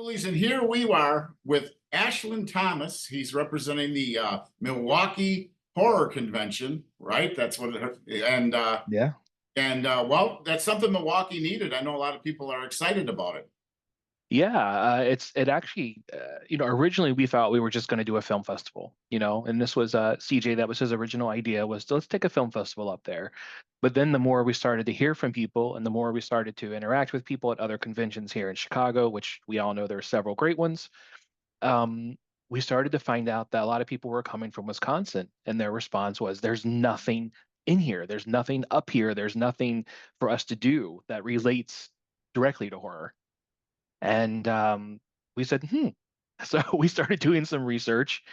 Coolies, and here we are with Ashland Thomas. He's representing the Milwaukee Horror Convention, right? That's what it, Yeah. well, that's something Milwaukee needed. I know a lot of people are excited about it. Yeah, it actually, originally we thought we were just going to do a film festival, and this was CJ, that was his original idea, was let's take a film festival up there. But then the more we started to hear from people and the more we started to interact with people at other conventions here in Chicago, which we all know there are several great ones, um, we started to find out that a lot of people were coming from Wisconsin, and their response was, "There's nothing in here. There's nothing up here. There's nothing for us to do that relates directly to horror." And we said, hmm. So we started doing some research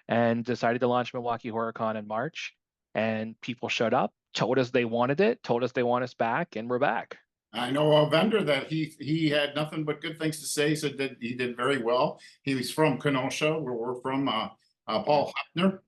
and decided to launch Milwaukee Horror Con in March. And people showed up, told us they wanted it, told us they want us back, and we're back. I know a vendor that he had nothing but good things to say. He said that he did very well. He was from Kenosha, where we're from. Paul Hoppner,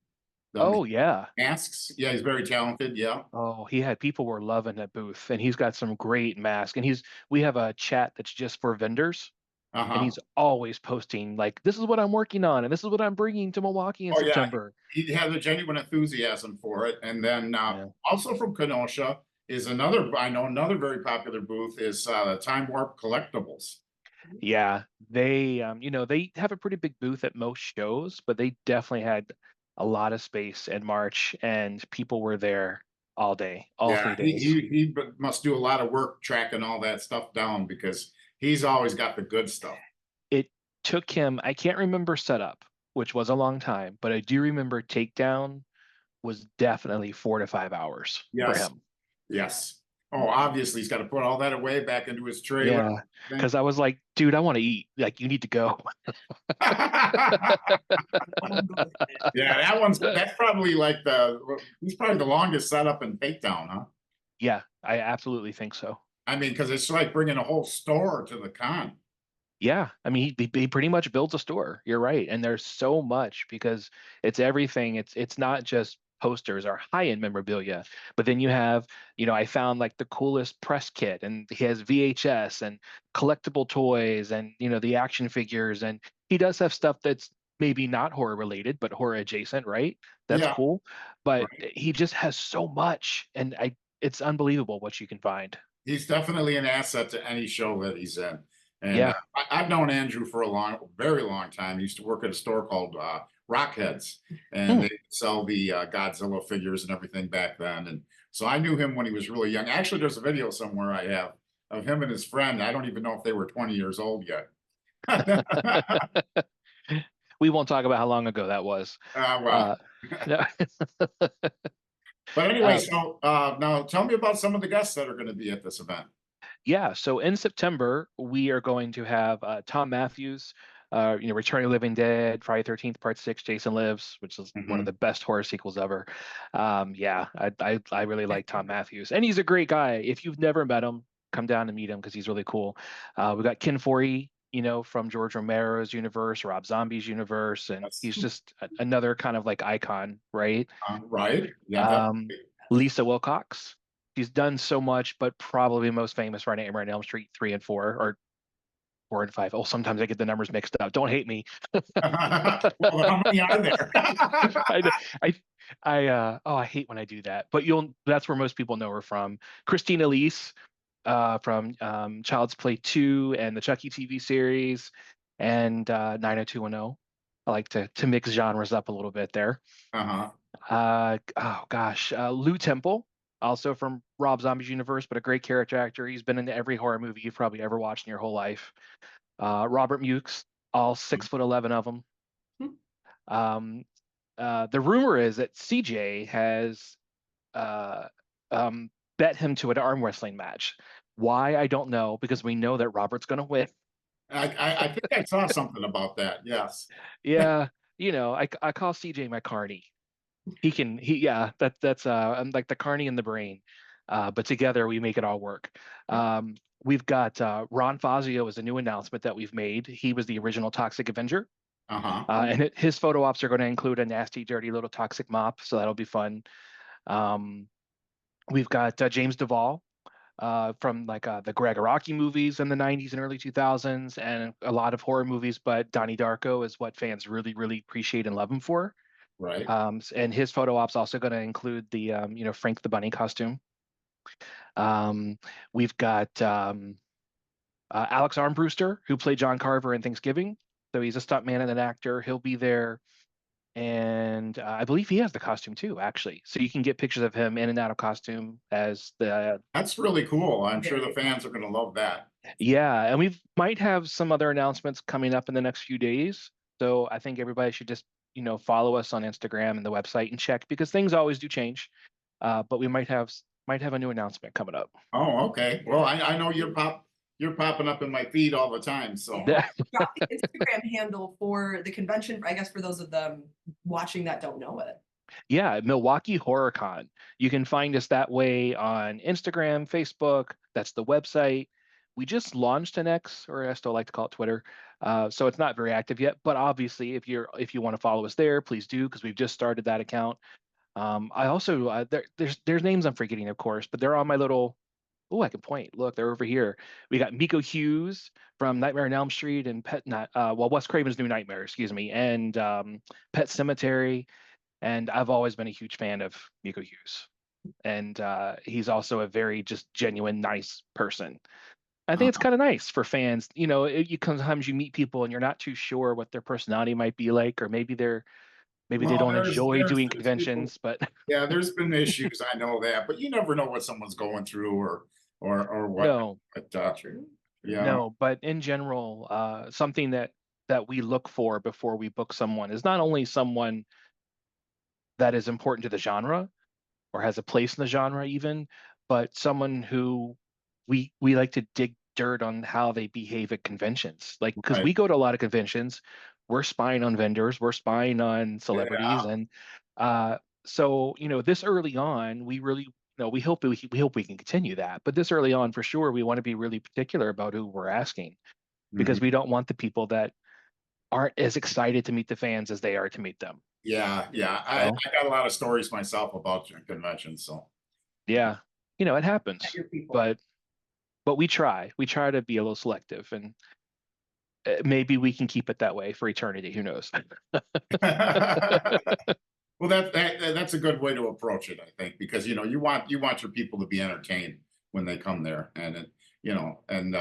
the Oh, yeah. masks. Yeah, he's very talented. Yeah. Oh, people were loving that booth, and he's got some great masks. And we have a chat that's just for vendors, and Uh-huh. he's always posting like, "This is what I'm working on, and this is what I'm bringing to Milwaukee in Oh yeah, September." he has a genuine enthusiasm for it. And then Yeah. also from Kenosha is another very popular booth is Time Warp Collectibles. Yeah, they have a pretty big booth at most shows, but they definitely had a lot of space in March, and people were there all day, all Yeah, 3 days. he must do a lot of work tracking all that stuff down because he's always got the good stuff. It took him, I can't remember setup, which was a long time, but I do remember takedown was definitely 4 to 5 hours for Yes, him. yes. Oh, obviously he's got to put all that away back into his trailer. Yeah, because I was like, dude, I want to eat. Like, you need to go. Yeah, that's probably like he's probably the longest setup and takedown, huh? Yeah, I absolutely think so. I mean, because it's like bringing a whole store to the con. Yeah, I mean, he pretty much builds a store. You're right, and there's so much because it's everything. It's not just posters or high-end memorabilia, but then you have, I found like the coolest press kit, and he has VHS and collectible toys, and the action figures, and he does have stuff that's maybe not horror related, but horror adjacent, right? That's Yeah, cool, but right. he just has so much, and it's unbelievable what you can find. He's definitely an asset to any show that he's in. And Yeah. I've known Andrew for very long time. He used to work at a store called Rockheads, and Hmm. they sell the Godzilla figures and everything back then. And so I knew him when he was really young. Actually, there's a video somewhere I have of him and his friend. I don't even know if they were 20 years old yet. We won't talk about how long ago that was. Well, Uh, no. but anyway, uh, so now tell me about some of the guests that are going to be at this event. yeah, so in September, we are going to have Tom Matthews, Returning of the Living Dead, Friday 13th, Part 6, Jason Lives, which is one of Mhm. the best horror sequels ever. Yeah, I really like Tom Matthews, and he's a great guy. If you've never met him, come down and meet him because he's really cool. We've got Ken Foree, from George Romero's universe, Rob Zombie's universe, and That's he's just another kind of like icon, right? right. Yeah, Um, definitely. Lisa Wilcox. She's done so much, but probably most famous for Nightmare on Elm Street 3 and 4, or 4 and 5. Oh, sometimes I get the numbers mixed up. Don't hate me. Well, how many are there? I, I, I hate when I do that. But that's where most people know her from. Christina Elise, from Child's Play 2 and the Chucky TV series, and 90210. I like to mix genres up a little bit there. Uh-huh. Oh gosh, Lou Temple, also from Rob Zombie's universe, but a great character actor. He's been in every horror movie you've probably ever watched in your whole life. Robert Mukes, all 6'11" of them. Um, the rumor is that CJ has uh, bet him to an arm wrestling match. Why, I don't know, because we know that Robert's going to win. I think I saw something about that. Yes. Yeah, I call CJ my carny. Yeah, I'm like the carny in the brain. But together we make it all work. We've got Ron Fazio is a new announcement that we've made. He was the original Toxic Avenger. Uh-huh. And his photo ops are going to include a nasty, dirty little toxic mop, so that'll be fun. Um, we've got James Duvall, from like the Greg Araki movies in the 90s and early 2000s, and a lot of horror movies. But Donnie Darko is what fans really, really appreciate and love him for. Right. And his photo op's also going to include the Frank the Bunny costume. Um, we've got Alex Armbruster, who played John Carver in Thanksgiving. So he's a stuntman and an actor. He'll be there. And I believe he has the costume too, actually. So you can get pictures of him in and out of costume as the. That's really cool. I'm sure the fans are going to love that. Yeah. And we might have some other announcements coming up in the next few days. So I think everybody should just, follow us on Instagram and the website and check, because things always do change. But we might have a new announcement coming up. Oh, okay. Well, I know you're popping up in my feed all the time. So Yeah. Drop the Instagram handle for the convention, I guess, for those of them watching that don't know it. Yeah, Milwaukee Horror Con. You can find us that way on Instagram, Facebook. That's the website. We just launched an X, or I still like to call it Twitter. So it's not very active yet, but obviously, if you want to follow us there, please do, because we've just started that account. I also there's names I'm forgetting, of course, but they're on my little. Oh, I can point. Look, they're over here. We got Miko Hughes from Nightmare on Elm Street and Wes Craven's New Nightmare, excuse me, and Pet Cemetery. And I've always been a huge fan of Miko Hughes. And he's also a very just genuine, nice person. I think it's kind of nice for fans. Sometimes you meet people and you're not too sure what their personality might be like, or maybe they well, don't enjoy doing there's people, conventions, but yeah, there's been issues. I know that, but you never know what someone's going through or what. no, But yeah, no. But in general, something that we look for before we book someone is not only someone that is important to the genre or has a place in the genre even, but someone who we like to dig dirt on how they behave at conventions. Like, because right. we go to a lot of conventions, we're spying on vendors, we're spying on Yeah, celebrities, and so this early on, we really we hope we can continue that. But this early on, for sure, we want to be really particular about who we're asking, because mhm. we don't want the people that aren't as excited to meet the fans as they are to meet them. Yeah, yeah. So I got a lot of stories myself about conventions. So yeah, it happens, Your people. but we try to be a little selective, and maybe we can keep it that way for eternity. Who knows? well, that's a good way to approach it, I think, because you want your people to be entertained when they come there, and and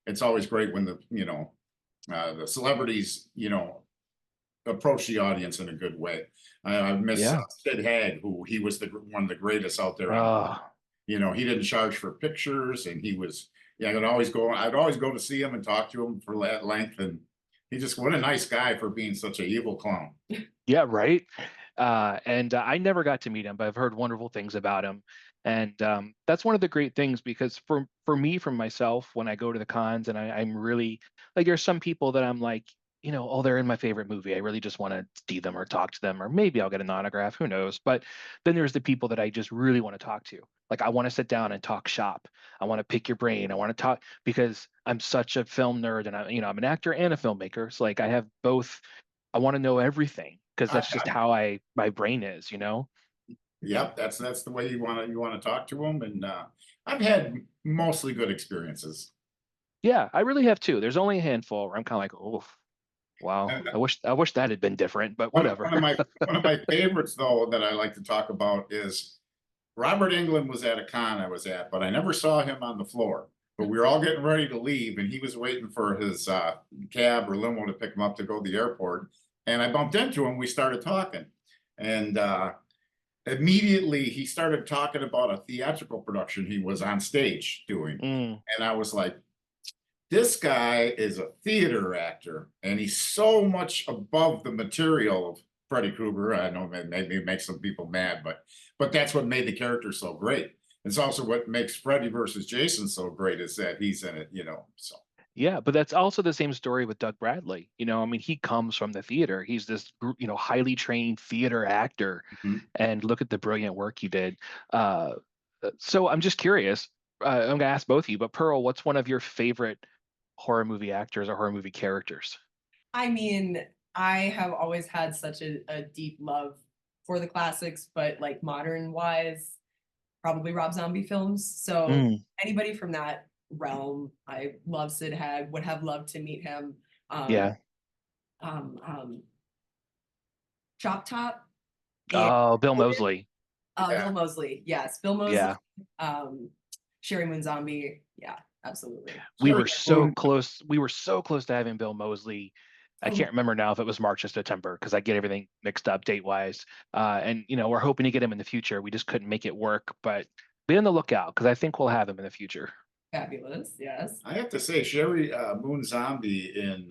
it's always great when the celebrities approach the audience in a good way. I miss Yeah. Sid Haig, who he was one of the greatest out there. uh He didn't charge for pictures, and he was. Yeah, I'd always go to see him and talk to him for that length, and what a nice guy for being such an evil clown. yeah, right. And I never got to meet him, but I've heard wonderful things about him. And that's one of the great things, because for me, from myself, when I go to the cons, and I'm really like, there's some people that I'm like, oh, they're in my favorite movie. I really just want to see them or talk to them, or maybe I'll get an autograph. Who knows? But then there's the people that I just really want to talk to. Like, I want to sit down and talk shop. I want to pick your brain. I want to talk, because I'm such a film nerd, and I'm an actor and a filmmaker. So like, I have both. I want to know everything, because I, that's just I, how my brain is. yep, that's the way you want to talk to them, and I've had mostly good experiences. Yeah, I really have too. There's only a handful where I'm kind of like, oh, wow. And I wish that had been different, but one, whatever. one of my one of my favorites, though, that I like to talk about is Robert Englund was at a con I was at, but I never saw him on the floor. But we were all getting ready to leave, and he was waiting for his cab or limo to pick him up to go to the airport. And I bumped into him. We started talking, and immediately he started talking about a theatrical production he was on stage doing. Mm, And I was like, this guy is a theater actor, and he's so much above the material of Freddy Krueger. I know maybe it makes some people mad, but that's what made the character so great. It's also what makes Freddy versus Jason so great, is that he's in it. So yeah, but that's also the same story with Doug Bradley. I mean, he comes from the theater. He's this highly trained theater actor, mhm. and look at the brilliant work he did. Uh, so I'm just curious. I'm gonna ask both of you, but Pearl, what's one of your favorite horror movie actors or horror movie characters? I mean, I have always had such a deep love for the classics, but like modern wise, probably Rob Zombie films. So Mm, anybody from that realm, I love Sid Haig, would have loved to meet him. yeah. Um, Chop Top and Oh, Bill Moseley. Bill Moseley. Yes, Bill Moseley. Yeah. Sherry Moon Zombie. Yeah, absolutely. We Sherry were so Moon, close. We were so close to having Bill Moseley. I Oh, can't remember now if it was March or September because I get everything mixed up date wise. And we're hoping to get him in the future. We just couldn't make it work, but be on the lookout because I think we'll have him in the future. fabulous. Yes. I have to say, Sherry Moon Zombie in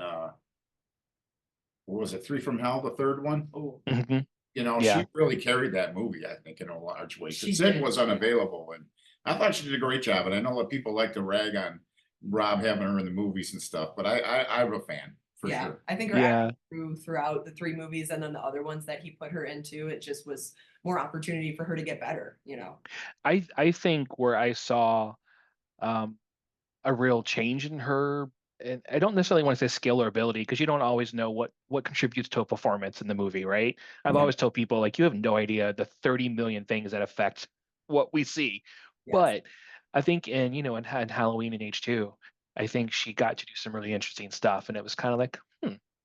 what was it, Three from Hell, the third one? Oh, Hmm. She Yeah. really carried that movie, I think, in a large way. She Because Sid did. was unavailable, and I thought she did a great job. And I know that people like to rag on Rob having her in the movies and stuff, but I'm a fan for yeah. sure. I think her Yeah. acting grew throughout the 3 movies, and then the other ones that he put her into, it just was more opportunity for her to get better. I think where I saw um, a real change in her, and I don't necessarily want to say skill or ability because you don't always know what contributes to a performance in the movie, right? I've Yeah. always told people like you have no idea the 30 million things that affect what we see. Yes. But I think in Halloween and H2, I think she got to do some really interesting stuff, and it was kind of like,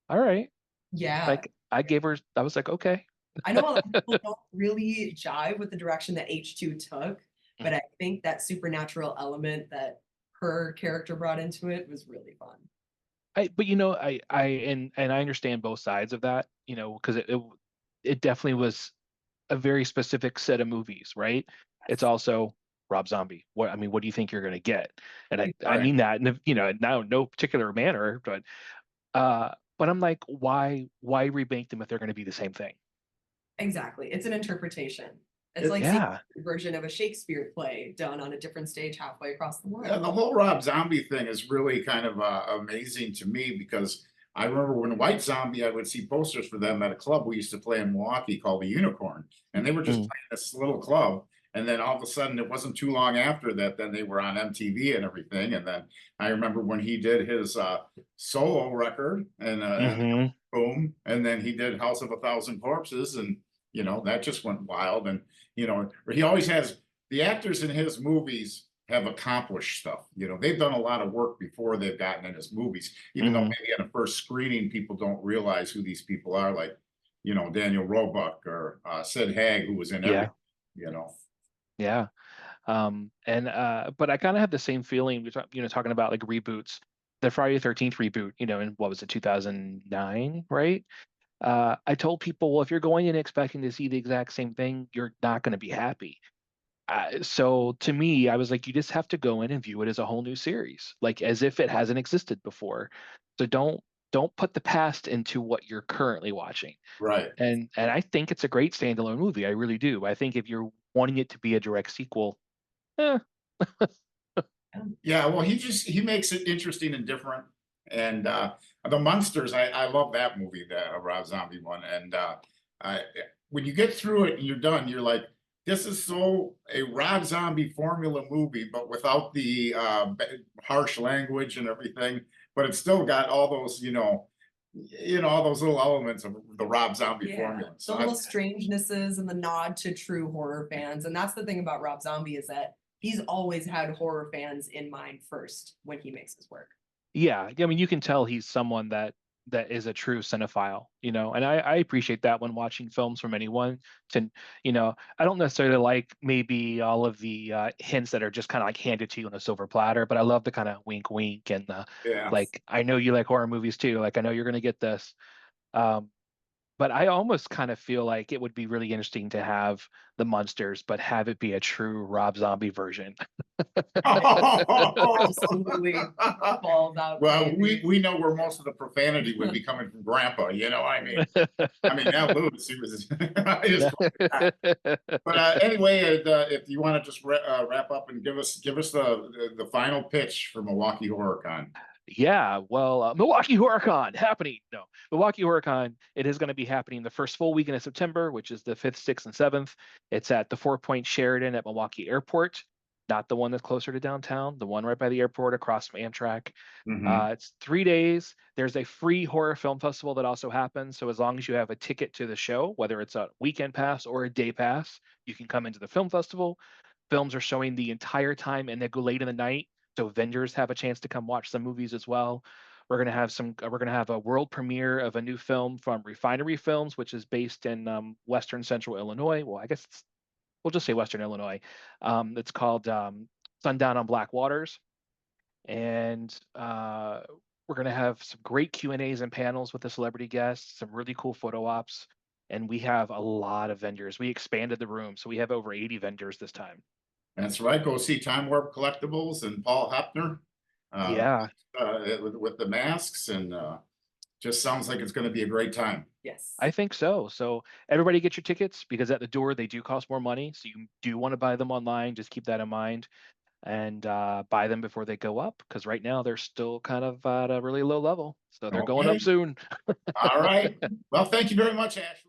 all right. Yeah. Like I was like, okay. I know a lot of people don't really jive with the direction that H2 took, but I think that supernatural element that her character brought into it was really fun. But and I understand both sides of that, because it definitely was a very specific set of movies, right? It's Yes. also Rob Zombie. What do you think you're going to get? And I Right. mean that in now no particular manner, but I'm like, why remake them if they're going to be the same thing? Exactly. It's an interpretation. It's It, like seeing Yeah, a version of a Shakespeare play done on a different stage halfway across the yeah, world. the whole Rob Zombie thing is really kind of amazing to me because I remember when White Zombie, I would see posters for them at a club we used to play in Milwaukee called the Unicorn, and they were just mm, playing this little club. And then all of a sudden, it wasn't too long after that, then they were on MTV and everything. And then I remember when he did his solo record and hmm boom, and then he did House of a Thousand Corpses, and that just went wild. And he always has the actors in his movies have accomplished stuff. They've done a lot of work before they've gotten in his movies, even though hmm maybe at a first screening, people don't realize who these people are, like, Daniel Roebuck or Sid Haig, who was in everything, yeah, you know. yeah. And but I kind of have the same feeling, talking about like reboots. The Friday the 13th reboot, in what was it, 2009, right? I told people, well, if you're going in expecting to see the exact same thing, you're not going to be happy. So to me, I was like, you just have to go in and view it as a whole new series, like as if it hasn't existed before. So don't put the past into what you're currently watching. Right. And I think it's a great standalone movie. I really do. I think if you're wanting it to be a direct sequel, eh, Yeah, well, he makes it interesting and different. And the Munsters, I love that movie, the Rob Zombie one. And I when you get through it and you're done, you're like, this is so a Rob Zombie formula movie, but without the harsh language and everything. But it's still got all those, all those little elements of the Rob Zombie Yeah, formula. the So little strangenesses and the nod to true horror fans. And that's the thing about Rob Zombie is that he's always had horror fans in mind first when he makes his work. yeah. I mean, you can tell he's someone that is a true cinephile, and I appreciate that when watching films from anyone. I don't necessarily like maybe all of the hints that are just kind of like handed to you on a silver platter, but I love the kind of wink, wink, and the yeah. like. I know you like horror movies too. Like I know you're gonna get this. Um, but I almost kind of feel like it would be really interesting to have the monsters, but have it be a true Rob Zombie version. Absolutely balls out. Well, Crazy. we know where most of the profanity would be coming from Grandpa. I mean, now Lewis, he was. I just, but anyway, if you want to just wrap up and give us the final pitch for Milwaukee Horror Con. Yeah, well, Milwaukee Horror Con happening. No, Milwaukee Horror Con. It is going to be happening the first full weekend of September, which is the 5th, 6th, and 7th. It's at the 4 Point Sheridan at Milwaukee Airport, not the one that's closer to downtown, the one right by the airport across from Amtrak. Mhm. It's 3 days. There's a free horror film festival that also happens. So as long as you have a ticket to the show, whether it's a weekend pass or a day pass, you can come into the film festival. films are showing the entire time and they go late in the night, so vendors have a chance to come watch some movies as well. We're gonna have a world premiere of a new film from Refinery Films, which is based in Western Central Illinois. Well, I guess we'll just say Western Illinois. It's called Sundown on Black Waters, and we're gonna have some great Q&As and panels with the celebrity guests, some really cool photo ops, and we have a lot of vendors. We expanded the room, so we have over 80 vendors this time. That's right. Go see Time Warp Collectibles and Paul Hepner. Yeah. With the masks, and just sounds like it's going to be a great time. Yes. I think so. So everybody get your tickets, because at the door they do cost more money. So you do want to buy them online. Just keep that in mind, and buy them before they go up, because right now they're still kind of at a really low level. So they're going up Okay. soon. All right. Well, thank you very much, Ashley.